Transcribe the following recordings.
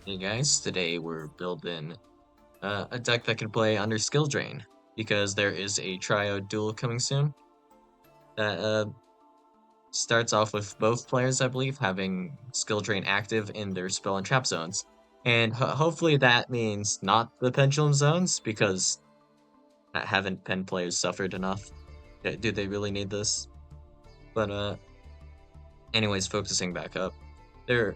Hey guys, today we're building a deck that can play under skill drain because there is a Tryout duel coming soon that starts off with both players, I believe, having skill drain active in their spell and trap zones. And hopefully that means not the pendulum zones because haven't pen players suffered enough? Do they really need this? But anyways, focusing back up, there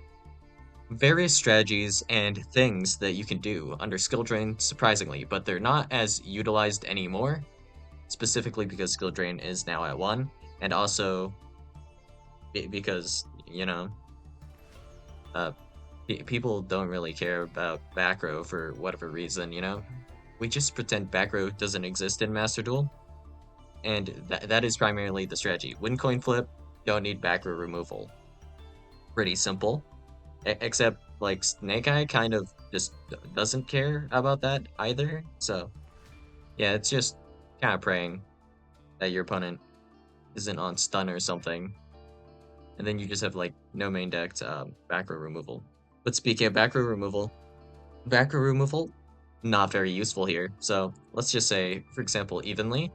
various strategies and things that you can do under skill drain, surprisingly, but they're not as utilized anymore, specifically because skill drain is now at 1, and also because, uh, people don't really care about back row for whatever reason. We just pretend back row doesn't exist in Master Duel, and that is primarily the strategy. Win coin flip, don't need back row removal. Pretty simple. Except like Snake Eye kind of just doesn't care about that either. So yeah, it's just kind of praying that your opponent isn't on stun or something, and then you just have like no main decked back row removal. But speaking of back row removal not very useful here. So let's just say, for example, evenly.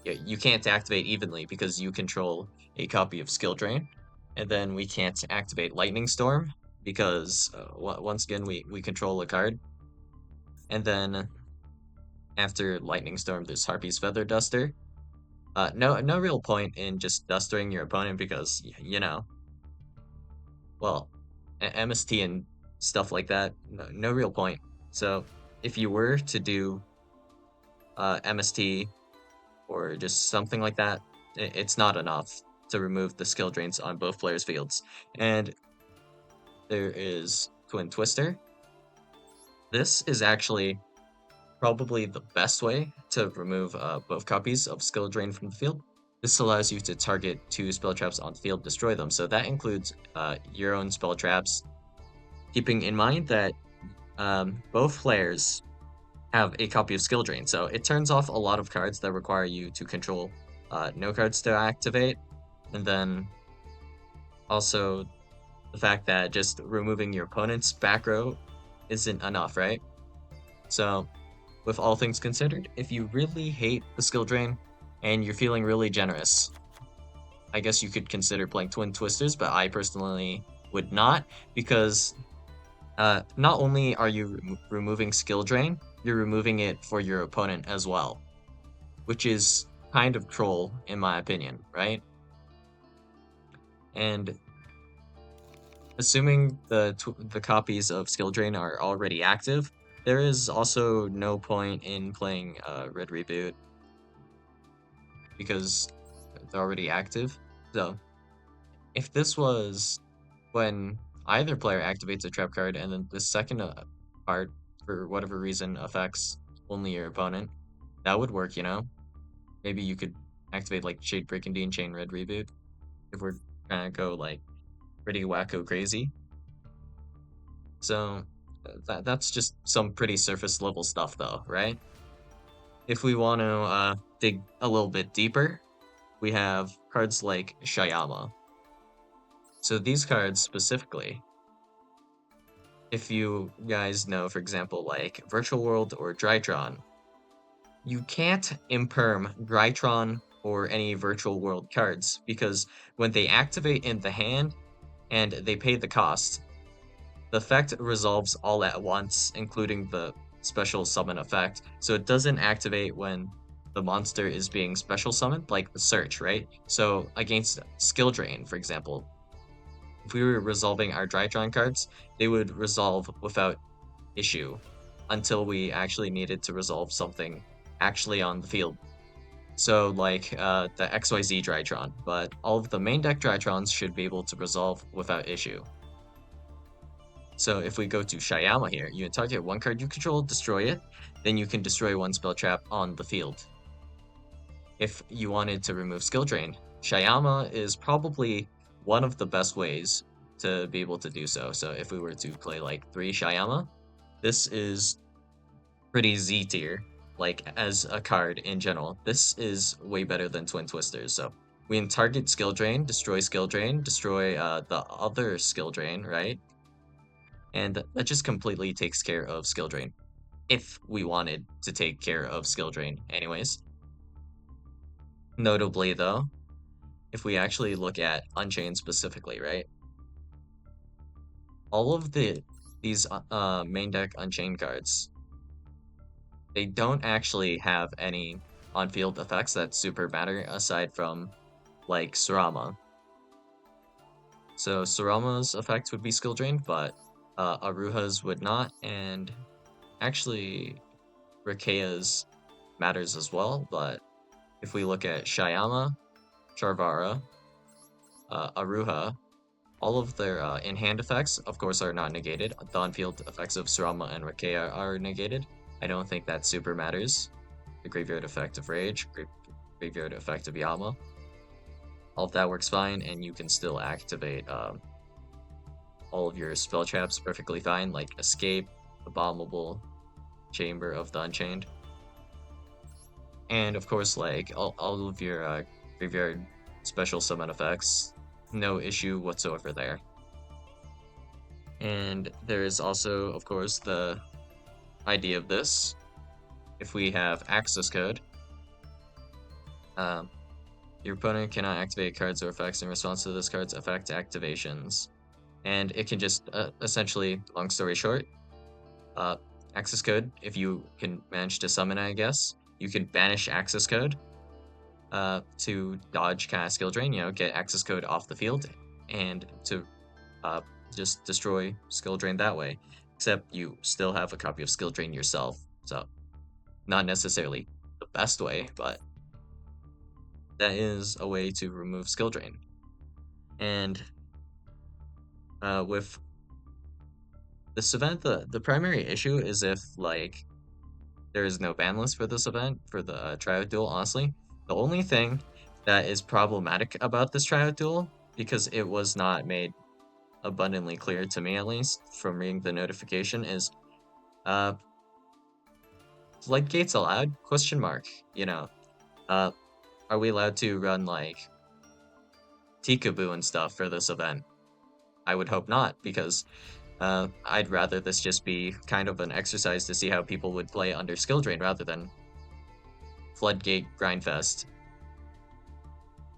Yeah, you can't activate evenly because you control a copy of Skill Drain, and then we can't activate Lightning Storm because once again we control a card. And then after Lightning Storm, there's Harpy's Feather Duster. No real point in just dustering your opponent because well, MST and stuff like that. No real point. So if you were to do MST or just something like that, it's not enough to remove the skill drains on both players' fields. And there is Twin Twister. This is actually probably the best way to remove both copies of skill drain from the field. This allows you to target 2 spell traps on the field, destroy them. So that includes your own spell traps, keeping in mind that both players have a copy of skill drain. So it turns off a lot of cards that require you to control no cards to activate. And then also the fact that just removing your opponent's back row isn't enough, right? So, with all things considered, if you really hate the skill drain and you're feeling really generous, I guess you could consider playing Twin Twisters, but I personally would not because not only are you removing skill drain, you're removing it for your opponent as well, which is kind of troll in my opinion, right? And assuming the copies of Skill Drain are already active, there is also no point in playing Red Reboot because they're already active. So if this was when either player activates a trap card and then the second part, for whatever reason, affects only your opponent, that would work. Maybe you could activate like Shade Break and Dean Chain Red Reboot if we're gonna go like pretty wacko crazy. So that's just some pretty surface level stuff though, right? If we want to dig a little bit deeper, we have cards like Shayama. So these cards specifically, if you guys know, for example, like Virtual World or Drytron, you can't imperm Drytron or any Virtual World cards because when they activate in the hand and they pay the cost, the effect resolves all at once, including the special summon effect, so it doesn't activate when the monster is being special summoned, like the search, right? So against skill drain, for example, if we were resolving our Drytron cards, they would resolve without issue until we actually needed to resolve something actually on the field. So like the XYZ Drytron, but all of the main deck Drytrons should be able to resolve without issue. So if we go to Shayama here, you target one card you control, destroy it, then you can destroy one spell trap on the field. If you wanted to remove skill drain, Shayama is probably one of the best ways to be able to do so. So if we were to play like 3 Shayama, this is pretty Z tier, like as a card in general. This is way better than Twin Twisters. So we can target skill drain, destroy the other skill drain, right? And that just completely takes care of skill drain. If we wanted to take care of skill drain anyways. Notably though, if we actually look at Unchained specifically, right? All of these main deck Unchained cards, they don't actually have any on-field effects that super matter aside from like Surama. So Surama's effect would be skill drain, but Aruha's would not, and actually Rikea's matters as well. But if we look at Shyama, Charvara, Aruha, all of their in-hand effects, of course, are not negated. The on-field effects of Surama and Rikea are negated. I don't think that super matters. The graveyard effect of Rage, graveyard effect of Yama, all of that works fine, and you can still activate all of your spell traps perfectly fine, like Escape, Abominable, Chamber of the Unchained. And of course, like all of your graveyard special summon effects, no issue whatsoever there. And there is also, of course, the idea of this. If we have access code, um, your opponent cannot activate cards or effects in response to this card's effect activations. And it can just essentially, long story short, access code, if you can manage to summon, I guess, you can banish access code to dodge cast skill drain, get access code off the field and to just destroy skill drain that way. Except you still have a copy of skill drain yourself, so not necessarily the best way, but that is a way to remove skill drain. And with this event, the primary issue is if like there is no ban list for this event for the Tryout duel. Honestly, the only thing that is problematic about this Tryout duel, because it was not made abundantly clear to me at least from reading the notification, is floodgates allowed? Question mark. Are we allowed to run like Tikaboo and stuff for this event? I would hope not, because I'd rather this just be kind of an exercise to see how people would play under skill drain rather than floodgate grindfest.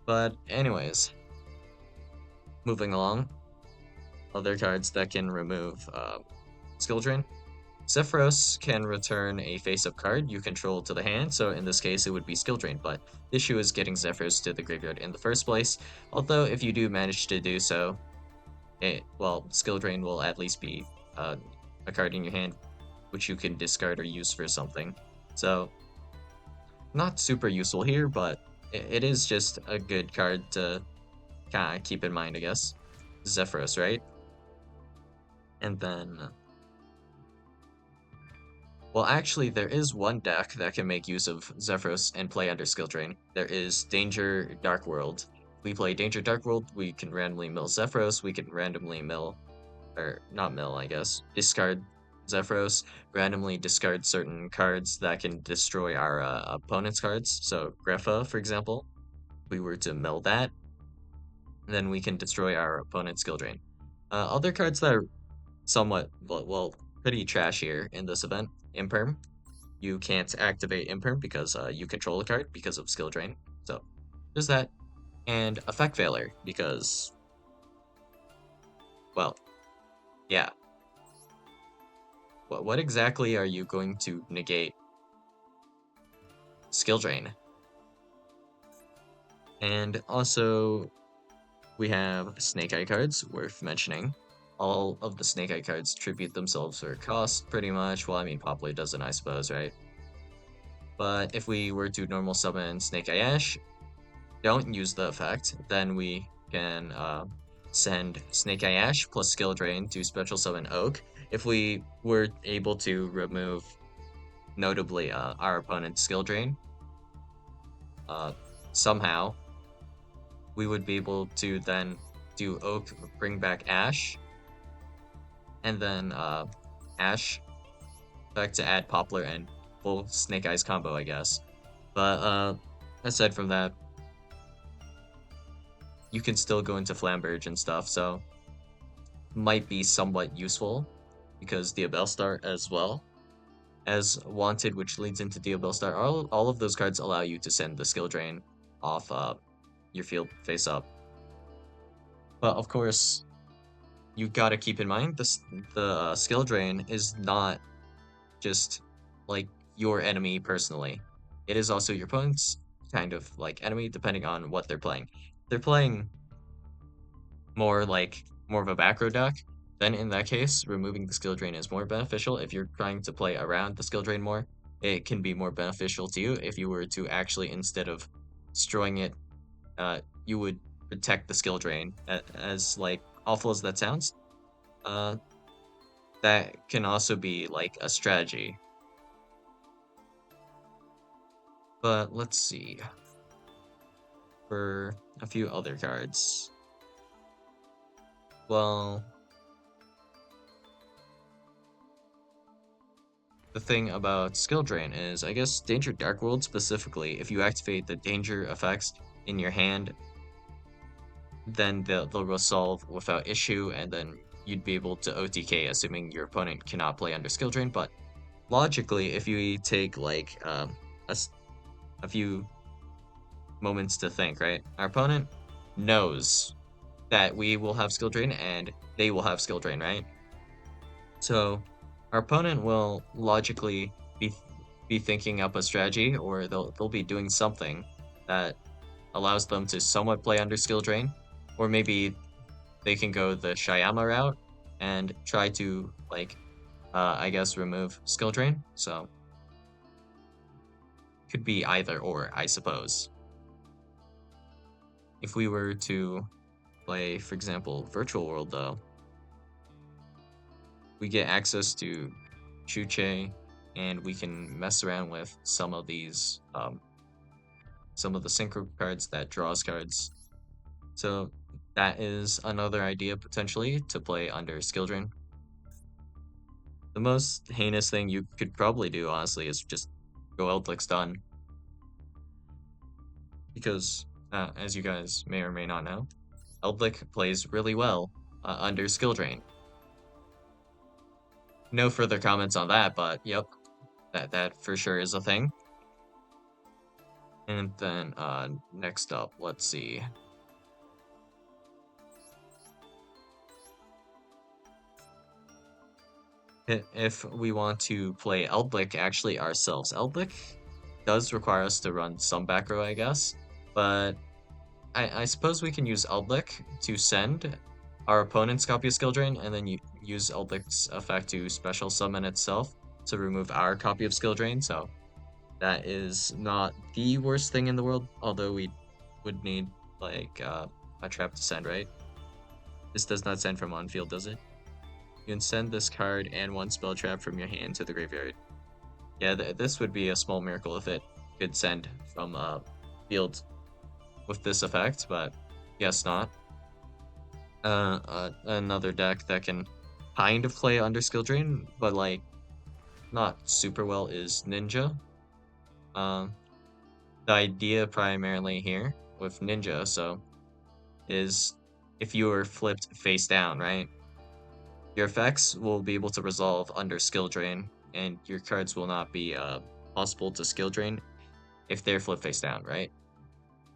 But anyways, moving along, other cards that can remove skill drain. Zephyros can return a face-up card you control to the hand, so in this case it would be skill drain, but the issue is getting Zephyros to the graveyard in the first place, although if you do manage to do so, skill drain will at least be a card in your hand which you can discard or use for something. So, not super useful here, but it is just a good card to kind of keep in mind, I guess. Zephyros, right? And then... Well, actually, there is one deck that can make use of Zephyros and play under skill drain. There is Danger Dark World. We play Danger Dark World, we can randomly mill Zephyros, we can randomly mill, or not mill, I guess, discard Zephyros, randomly discard certain cards that can destroy our opponent's cards. So Greffa, for example, if we were to mill that, then we can destroy our opponent's skill drain. Other cards that are somewhat, well, pretty trash here in this event, Imperm. You can't activate Imperm because you control the card because of skill drain. So there's that. And Effect Failure because, well, yeah. What exactly are you going to negate? Skill drain. And also, we have Snake Eye cards, worth mentioning. All of the Snake Eye cards tribute themselves for cost, pretty much. Well, I mean, Poplar doesn't, I suppose, right? But if we were to normal summon Snake Eye Ash, don't use the effect, then we can send Snake Eye Ash plus Skill Drain to special summon Oak. If we were able to remove, notably, our opponent's Skill Drain, somehow, we would be able to then do Oak, bring back Ash, and then Ash back to add Poplar and full Snake Eyes combo, I guess. But aside from that, you can still go into Flamberge and stuff, so might be somewhat useful. because Diabell Star as well as Wanted, which leads into Diabell Star. All of those cards allow you to send the skill drain off your field face up. But of course, you gotta keep in mind the skill drain is not just like your enemy personally. It is also your opponent's kind of like enemy, depending on what they're playing. They're playing more of a back row deck, then in that case, removing the skill drain is more beneficial. If you're trying to play around the skill drain more, it can be more beneficial to you if you were to actually, instead of destroying it, you would protect the skill drain. As like awful as that sounds, uh, that can also be like a strategy. But let's see for a few other cards. Well, the thing about skill drain is, I guess, Danger Dark World specifically, if you activate the danger effects in your hand, then they'll resolve without issue, and then you'd be able to OTK, assuming your opponent cannot play under skill drain. But logically, if you take like a few moments to think, right? Our opponent knows that we will have skill drain and they will have skill drain, right? So our opponent will logically be be thinking up a strategy, or they'll be doing something that allows them to somewhat play under skill drain, or maybe they can go the Shyama route and try to like I guess remove skill drain. So could be either or, I suppose. If we were to play, for example, Virtual World though, we get access to Chuche, and we can mess around with some of these some of the synchro cards that draws cards. So that is another idea potentially to play under skill drain. The most heinous thing you could probably do, honestly, is just go Eldlick's done. Because, as you guys may or may not know, Eldlick plays really well under skill drain. No further comments on that, but yep, that for sure is a thing. And then next up, let's see. If we want to play Eldlick actually ourselves, Eldlick does require us to run some back row, I guess, but I suppose we can use Eldlick to send our opponent's copy of Skill Drain, and then use Eldlick's effect to special summon itself to remove our copy of Skill Drain, so that is not the worst thing in the world, although we would need, like, a trap to send, right? This does not send from on field, does it? You can send this card and one spell trap from your hand to the graveyard. Yeah, this would be a small miracle if it could send from field with this effect, but guess not. Another deck that can kind of play under skill drain, but like not super well, is Ninja. The idea primarily here with Ninja, so, is if you were flipped face down, right? Your effects will be able to resolve under skill drain, and your cards will not be possible to skill drain if they're flipped face down, right?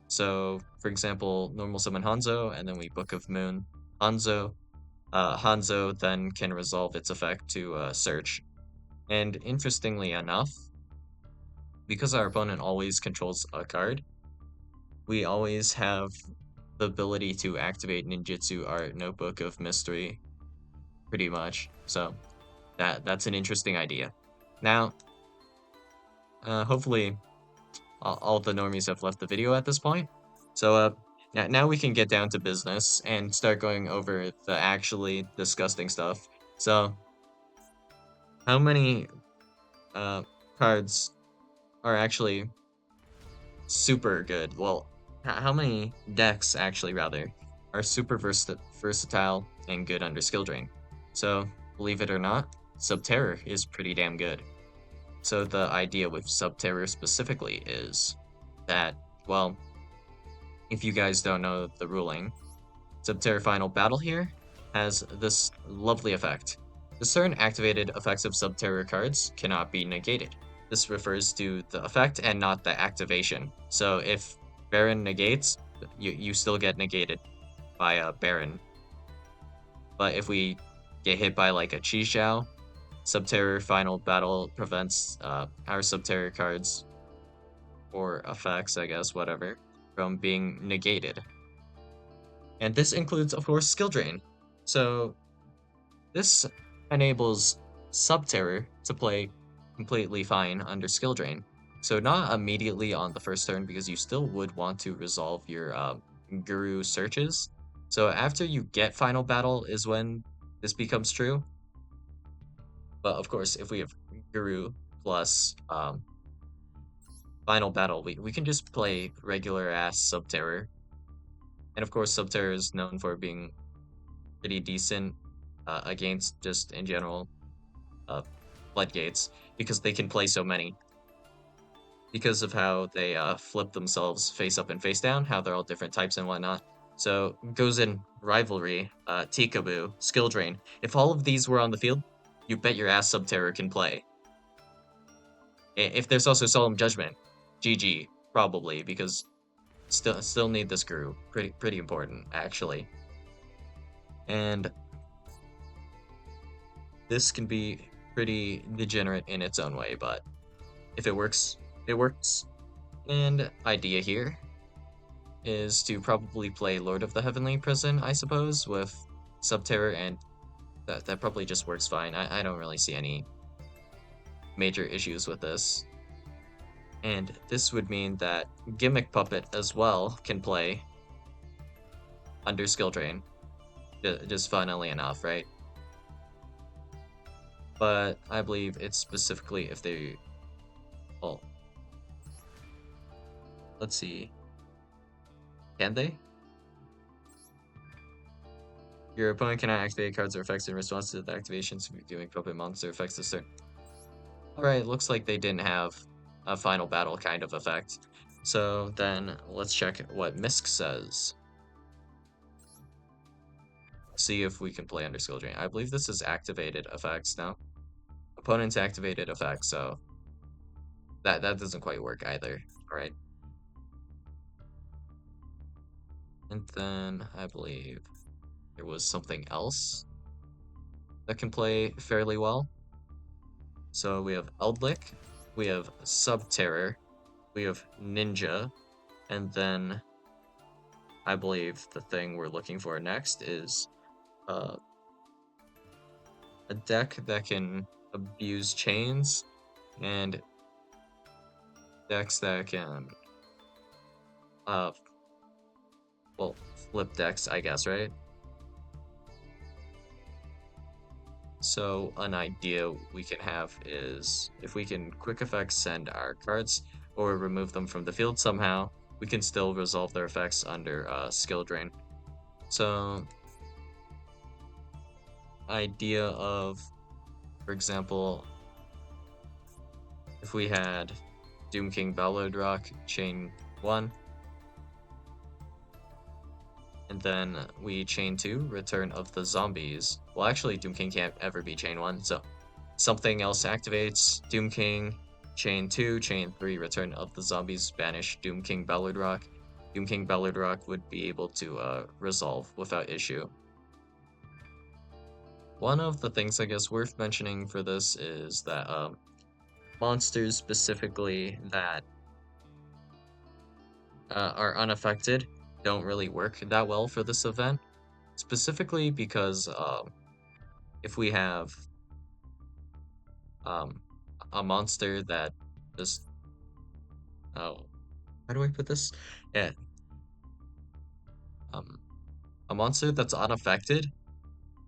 So, for example, normal summon Hanzo, and then we Book of Moon Hanzo. Hanzo then can resolve its effect to search. And interestingly enough, because our opponent always controls a card, we always have the ability to activate Ninjutsu Art Notebook of Mystery, pretty much. So that's an interesting idea. Now, hopefully all the normies have left the video at this point. So now we can get down to business and start going over the actually disgusting stuff. So, how many cards are actually super good? Well, how many decks actually, rather, are super versatile and good under skill drain? So, believe it or not, Subterror is pretty damn good. So the idea with Subterror specifically is that, well, if you guys don't know the ruling, Subterror Final Battle here has this lovely effect. The certain activated effects of Subterror cards cannot be negated. This refers to the effect and not the activation. So if Baron negates, you still get negated by a Baron. But if we get hit by like a Yugioh, Subterror Final Battle prevents our Subterror cards, or effects, I guess, whatever, from being negated. And this includes, of course, Skill Drain. So this enables Subterror to play completely fine under Skill Drain. So not immediately on the first turn, because you still would want to resolve your Guru searches. So after you get Final Battle is when this becomes true. But of course, if we have Guru plus Final Battle, we can just play regular ass Subterror. And of course, Subterror is known for being pretty decent against just in general uh, floodgates, because they can play so many. Because of how they flip themselves face up and face down, how they're all different types and whatnot. So goes in Rivalry, Tikaboo, Skill Drain. If all of these were on the field, you bet your ass Subterror can play. If there's also Solemn Judgment, GG, probably, because still need this Guru. Pretty important, actually. And this can be pretty degenerate in its own way, but if it works, it works. And idea here is to probably play Lord of the Heavenly Prison, I suppose, with Subterror, and that probably just works fine. I don't really see any major issues with this. And this would mean that Gimmick Puppet as well can play under Skill Drain. Just funnily enough, right? But I believe it's specifically if they... Well, let's see. Can they? Your opponent cannot activate cards or effects in response to the activations of your Gimmick Puppet monster effects this turn. Alright, looks like they didn't have a Final Battle kind of effect. So then let's check what Misk says. See if we can play under Skill Drain. I believe this is activated effects now. Opponent's activated effects, so that doesn't quite work either. Alright. And then I believe there was something else that can play fairly well. So we have Eldlick, we have Subterror, we have Ninja, and then I believe the thing we're looking for next is uh, a deck that can abuse chains, and decks that can well, flip decks, I guess, right? So an idea we can have is if we can quick effects send our cards or remove them from the field somehow, we can still resolve their effects under Skill Drain. So idea of, for example, if we had Doom King Ballad Rock chain 1, and then we chain 2, Return of the Zombies. Well, actually, Doom King can't ever be chain 1, so something else activates Doom King, chain 2, chain 3, Return of the Zombies, banish Doom King Ballad Rock. Doom King Ballad Rock would be able to resolve without issue. One of the things I guess worth mentioning for this is that monsters specifically that are unaffected don't really work that well for this event, specifically because if we have a monster that just oh, how do I put this? Yeah, um, a monster that's unaffected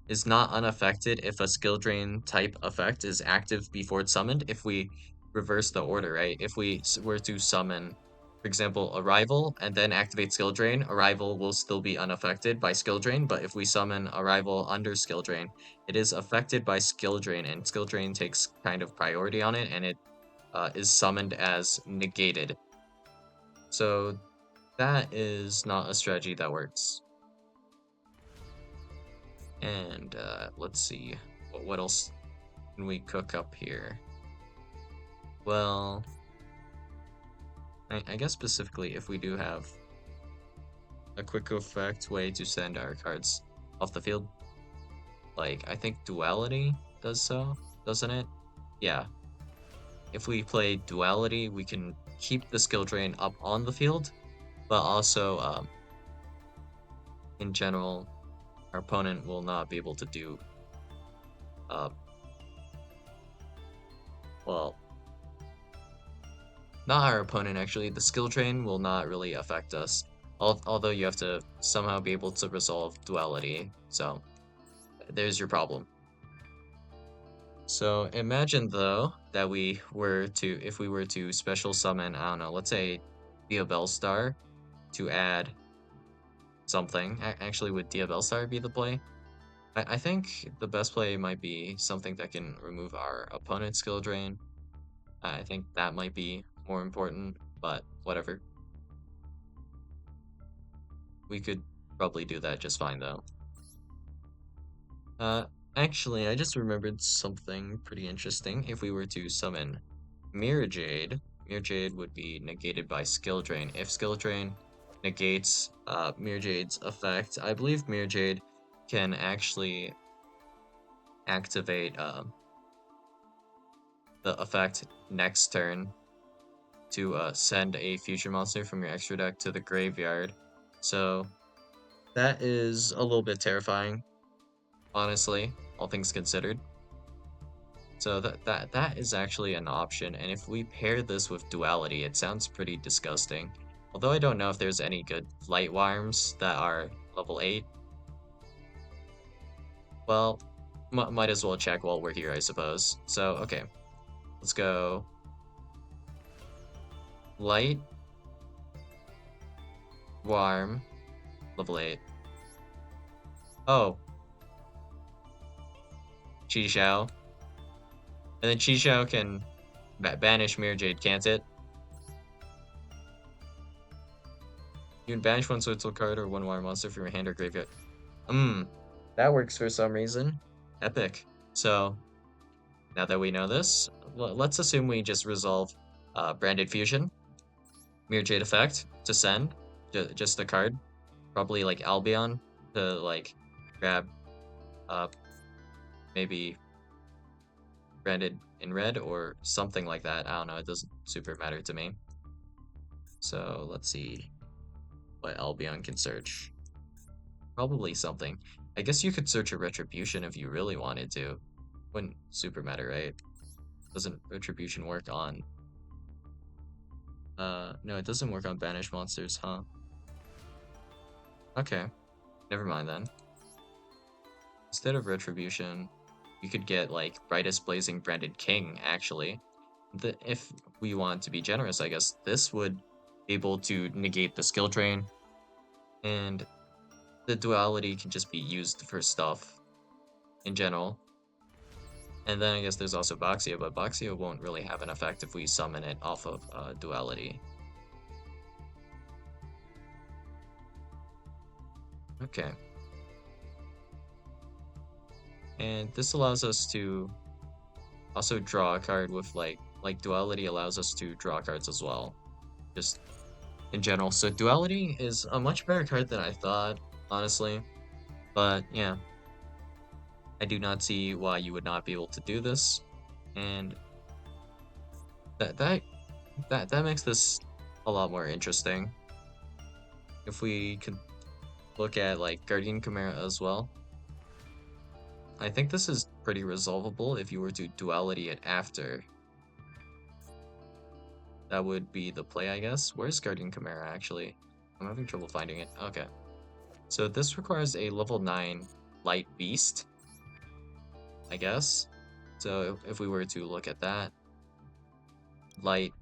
is not unaffected if a skill drain type effect is active before it's summoned. If we reverse the order, right? If we were to summon, for example, Arrival and then activate skill drain, Arrival will still be unaffected by skill drain. But if we summon Arrival under skill drain, it is affected by skill drain, and skill drain takes kind of priority on it, and it is summoned as negated. So that is not a strategy that works. And let's see what else can we cook up here? Well, I guess specifically if we do have a quick effect way to send our cards off the field, like I think Duality does so, doesn't it? Yeah. If we play Duality, we can keep the skill drain up on the field, but also in general, our opponent will not be able to do uh, well, not our opponent actually. The skill drain will not really affect us, although you have to somehow be able to resolve Duality. So there's your problem. So imagine though that if we were to special summon, I don't know, let's say Diabell Star to add something. Actually, would Diabell Star be the play? I think the best play might be something that can remove our opponent's skill drain. I think that might be more important, but whatever. We could probably do that just fine though. Uh, Actually, I just remembered something pretty interesting. If we were to summon Mirror Jade, Mirror Jade would be negated by Skill Drain. If Skill Drain negates Mirror Jade's effect, I believe Mirror Jade can actually activate the effect next turn to send a future monster from your extra deck to the graveyard. So that is a little bit terrifying, honestly, all things considered. So that is actually an option, and if we pair this with Duality, it sounds pretty disgusting. Although I don't know if there's any good Light Worms that are level 8. Well, might as well check while we're here, I suppose. So, okay. Let's go Light Worm, level 8. Oh, Chi-Xiao. And then Chi-Xiao can banish Mirror Jade, can't it? You can banish one Soul card or one Wire monster from your hand or graveyard. That works for some reason. Epic. So, now that we know this, let's assume we just resolve Branded Fusion, Mirror Jade effect to send, just a card, probably like Albion to like grab maybe Branded in red or something like that. I don't know, it doesn't super matter to me. So let's see what Albion can search. Probably something. I guess you could search a Retribution if you really wanted to. Wouldn't super matter, right? Doesn't Retribution work on... no, it doesn't work on banished monsters, huh? Okay, never mind then. Instead of Retribution, you could get, like, Brightest Blazing Branded King, actually. If we want to be generous, I guess this would be able to negate the skill drain, and the Duality can just be used for stuff in general. And then I guess there's also Boxia, but Boxia won't really have an effect if we summon it off of Duality. Okay. And this allows us to also draw a card with like Duality allows us to draw cards as well. Just in general. So Duality is a much better card than I thought, honestly. But yeah. I do not see why you would not be able to do this. And that makes this a lot more interesting. If we could look at like Guardian Chimera as well. I think this is pretty resolvable if you were to Duality it after. That would be the play, I guess. Where's Guardian Chimera, actually? I'm having trouble finding it. Okay. So this requires a level 9 Light Beast, I guess. So if we were to look at that, Light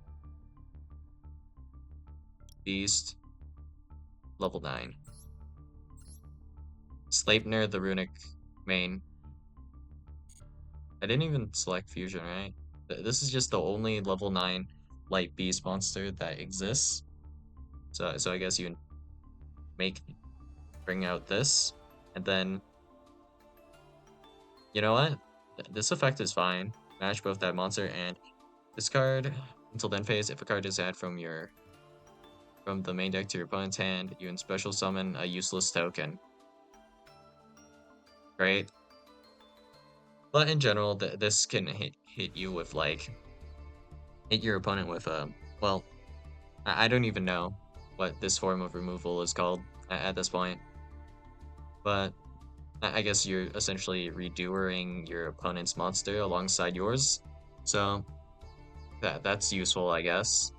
Beast, level 9. Sleipnir, the Runic main. I didn't even select Fusion, right? This is just the only level 9 Light Beast monster that exists. So I guess you bring out this, and then, you know what? This effect is fine. Match both that monster and discard until then phase. If a card is added from the main deck to your opponent's hand, you can special summon a useless token. Great. But in general, this can hit you with like hit your opponent with well, I don't even know what this form of removal is called at this point, but I guess you're essentially redoing your opponent's monster alongside yours, so that's useful, I guess.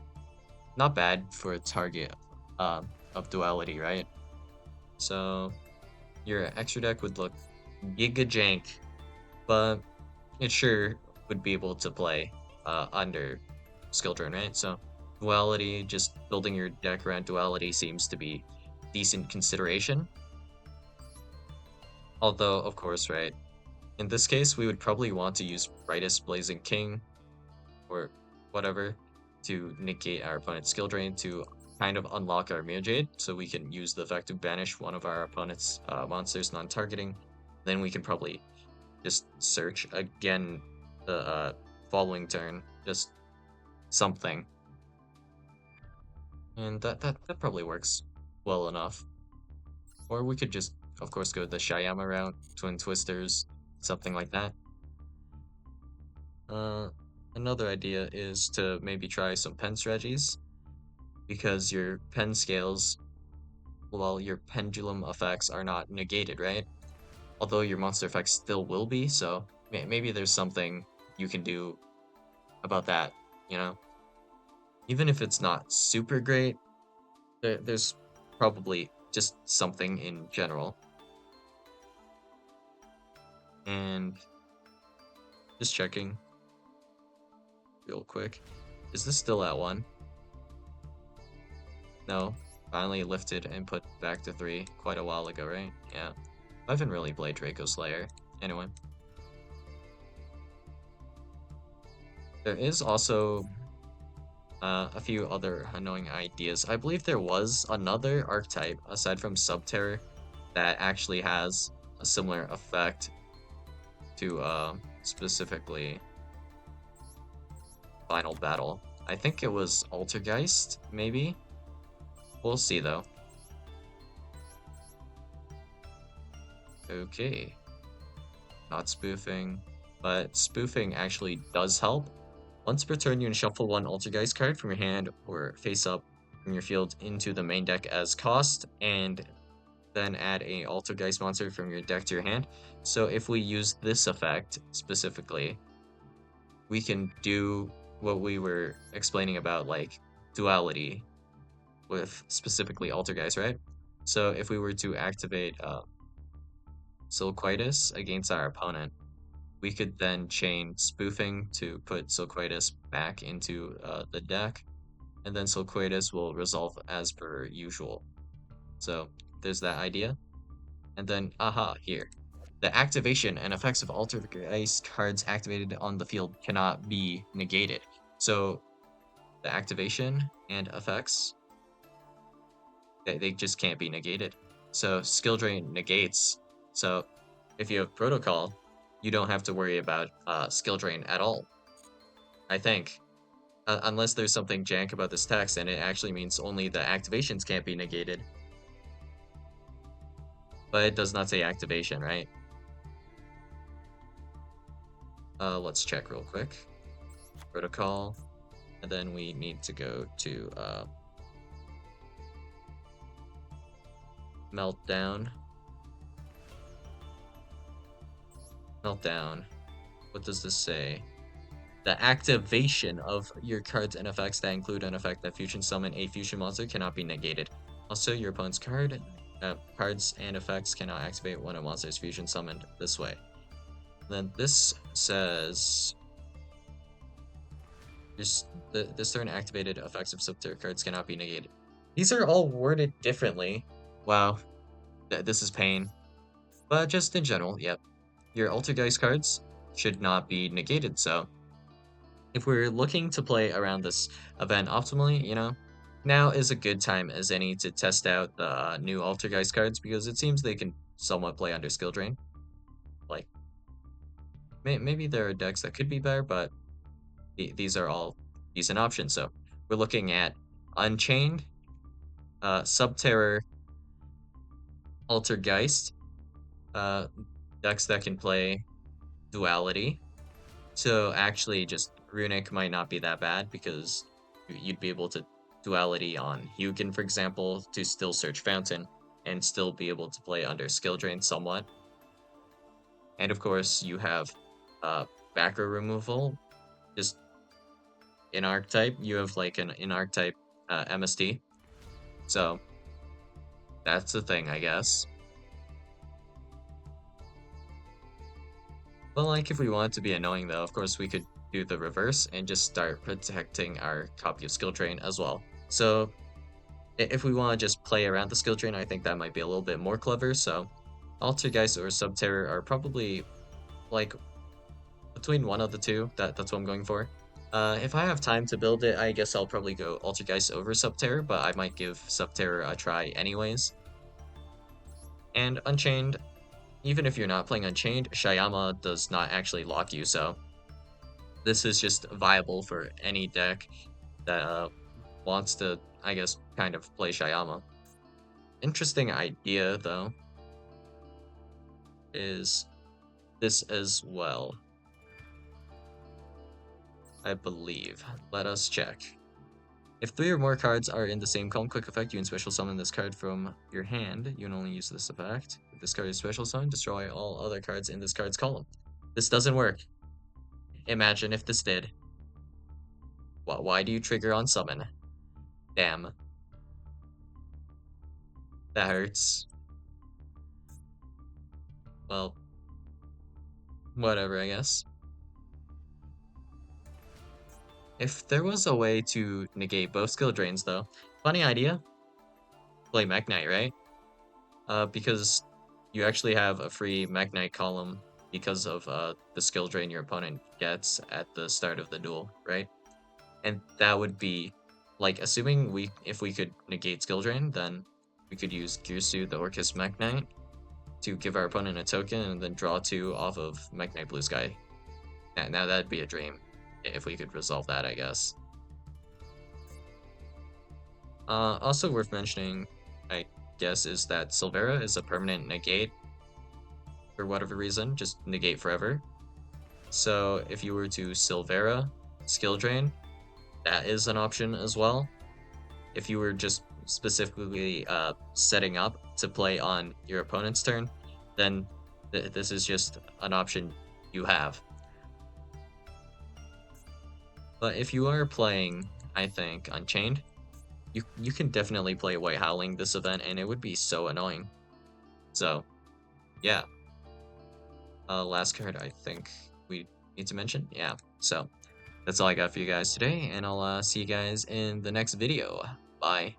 Not bad for a target of duality, right? So your extra deck would look giga jank, but it sure would be able to play under skill drain, right? So duality, just building your deck around duality seems to be decent consideration. Although, of course, right, in this case, we would probably want to use Brightest Blazing King or whatever to negate our opponent's skill drain to kind of unlock our Mirror Jade, so we can use the effect to banish one of our opponent's monsters non-targeting. Then we can probably just search again the following turn, just something. And that probably works well enough. Or we could just, of course, go the Shyama route, Twin Twisters, something like that. Uh, Another idea is to maybe try some pen strategies, because your pen scales, well, your pendulum effects are not negated, right? Although your monster effects still will be, so maybe there's something you can do about that, you know? Even if it's not super great, there's probably just something in general. And just checking real quick. Is this still at 1? No. Finally lifted and put back to 3 quite a while ago, right? Yeah. I haven't really played Draco Slayer. Anyway. There is also a few other annoying ideas. I believe there was another archetype aside from Subterror that actually has a similar effect to specifically Final Battle. I think it was Altergeist, maybe? We'll see though. Okay. Not spoofing, but spoofing actually does help. Once per turn, you can shuffle one Altergeist card from your hand or face up from your field into the main deck as cost, and then add a Altergeist monster from your deck to your hand. So if we use this effect specifically, we can do what we were explaining about, like duality with specifically Altergeist, right? So if we were to activate Silquitus against our opponent, we could then chain spoofing to put Silquitus back into the deck, and then Silquitus will resolve as per usual. So there's that idea. And then, aha, here. The activation and effects of Altergeist cards activated on the field cannot be negated. So the activation and effects, they just can't be negated. So skill drain negates. So if you have protocol, you don't have to worry about skill drain at all, I think. Unless there's something jank about this text and it actually means only the activations can't be negated. But it does not say activation, right? Let's check real quick. Protocol. And then we need to go to Meltdown. Meltdown. What does this say? The activation of your cards and effects that include an effect that fusion summon a fusion monster cannot be negated. Also, your opponent's cards and effects cannot activate when a monster is fusion summoned this way. Then this says this turn activated effects of Subterror cards cannot be negated. These are all worded differently. Wow, this is pain. But just in general, yep. Your Altergeist cards should not be negated, so if we're looking to play around this event optimally, now is a good time as any to test out the new Altergeist cards, because it seems they can somewhat play under skill drain. Like, maybe there are decks that could be better, but these are all decent options. So we're looking at Unchained, Subterror, Altergeist, uh, decks that can play Duality. So actually, just Runic might not be that bad because you'd be able to Duality on Hugin, for example, to still search Fountain and still be able to play under Skill Drain somewhat. And of course, you have uh, backer removal. Just in Archetype, you have like an in Archetype MST. So that's the thing, I guess. But like, if we want to be annoying, though, of course, we could do the reverse and just start protecting our copy of Skill Drain as well. So if we want to just play around the Skill Drain, I think that might be a little bit more clever. So Altergeist or Subterror are probably like between one of the two. That's what I'm going for. If I have time to build it, I guess I'll probably go Altergeist over Subterror, but I might give Subterror a try anyways. And Unchained, even if you're not playing Unchained, Shayama does not actually lock you, so this is just viable for any deck that wants to, I guess, kind of play Shayama. Interesting idea, though, is this as well. I believe. Let us check. If 3 or more cards are in the same column, quick effect, you can special summon this card from your hand. You can only use this effect. If this card is special summon, destroy all other cards in this card's column. This doesn't work. Imagine if this did. Why do you trigger on summon? Damn. That hurts. Well, whatever, I guess. If there was a way to negate both skill drains, though, funny idea. Play Mech Knight, right? Because you actually have a free Mech Knight column because of the skill drain your opponent gets at the start of the duel, right? And that would be like assuming if we could negate skill drain, then we could use Girsu, the Orcus Mech Knight, to give our opponent a token and then draw 2 off of Mech Knight Blue Sky. Now that'd be a dream if we could resolve that, I guess. Also worth mentioning, I guess, is that Silvera is a permanent negate for whatever reason, just negate forever. So if you were to Silvera skill drain, that is an option as well. If you were just specifically setting up to play on your opponent's turn, then this is just an option you have. But if you are playing, I think, Unchained, you can definitely play White Howling this event, and it would be so annoying. So, yeah. Last card I think we need to mention. Yeah, so that's all I got for you guys today, and I'll see you guys in the next video. Bye.